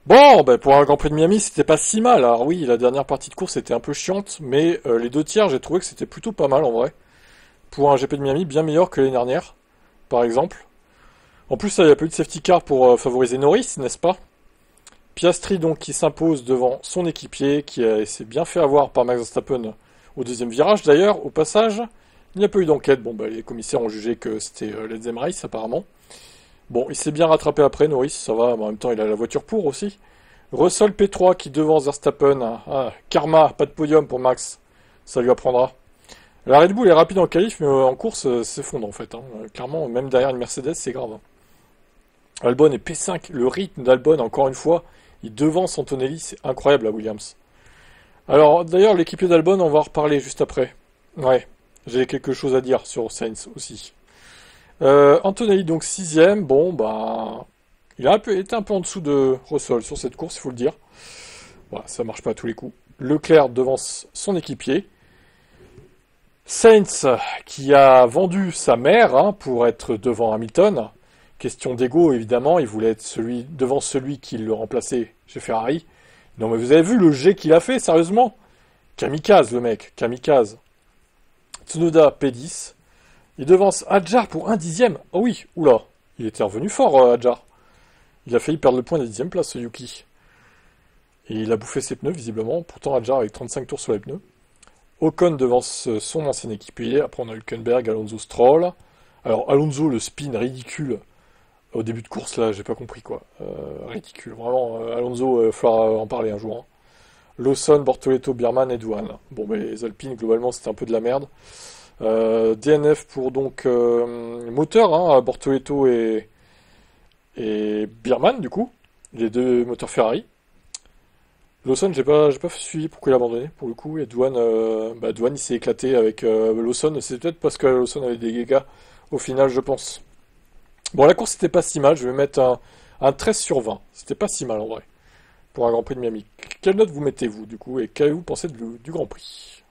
Bon, ben pour un Grand Prix de Miami, c'était pas si mal. Alors oui, la dernière partie de course était un peu chiante, mais les deux tiers, j'ai trouvé que c'était plutôt pas mal en vrai. Pour un GP de Miami, bien meilleur que l'année dernière, par exemple. En plus, il n'y a pas eu de safety car pour favoriser Norris, n'est-ce pas? Piastri donc qui s'impose devant son équipier, qui s'est bien fait avoir par Max Verstappen au deuxième virage d'ailleurs. Au passage, il n'y a pas eu d'enquête. Bon, bah, les commissaires ont jugé que c'était Let's Them Race apparemment. Bon, il s'est bien rattrapé après, Norris, ça va, mais en même temps il a la voiture pour aussi. Russell P3 qui devance Verstappen. Ah, karma, pas de podium pour Max. Ça lui apprendra. La Red Bull est rapide en qualif, mais en course, s'effondre en fait. Hein. Clairement, même derrière une Mercedes, c'est grave. Hein. Albon est P5. Le rythme d'Albon, encore une fois, il devance Antonelli, c'est incroyable à Williams. Alors, d'ailleurs, l'équipier d'Albon, on va en reparler juste après. Ouais, j'ai quelque chose à dire sur Sainz aussi. Antonelli, donc sixième. Bon, bah, il a été un peu en dessous de Russell sur cette course, il faut le dire. Voilà, ça marche pas à tous les coups. Leclerc devance son équipier. Sainz, qui a vendu sa mère hein, pour être devant Hamilton. Question d'ego, évidemment, il voulait être devant celui qui le remplaçait chez Ferrari. Non mais vous avez vu le jet qu'il a fait, sérieusement? Kamikaze le mec, kamikaze. Tsunoda P10. Il devance Hadjar pour un dixième. Oh oui, oula, il était revenu fort Hadjar. Il a failli perdre le point des dixième place ce Yuki. Et il a bouffé ses pneus visiblement, pourtant Hadjar avec 35 tours sur les pneus. Ocon devance son ancien équipier, après on a Hülkenberg, Alonso Stroll. Alors Alonso le spin ridicule au début de course là, j'ai pas compris quoi. Ridicule, vraiment. Alonso, il faudra en parler un jour. Hein. Lawson, Bortoleto, Biermann et Douane. Bon, mais les Alpines, globalement, c'était un peu de la merde. DNF pour donc moteur, hein, Bortoleto et Biermann, du coup. Les deux moteurs Ferrari. Lawson, j'ai pas suivi pourquoi il a abandonné, pour le coup. Et Douane, Douane il s'est éclaté avec Lawson. C'est peut-être parce que Lawson avait des dégâts au final, je pense. Bon, la course, c'était pas si mal. Je vais mettre un 13 sur 20. C'était pas si mal, en vrai, pour un Grand Prix de Miami. Quelle note vous mettez-vous, du coup, et qu'avez-vous pensé du Grand Prix?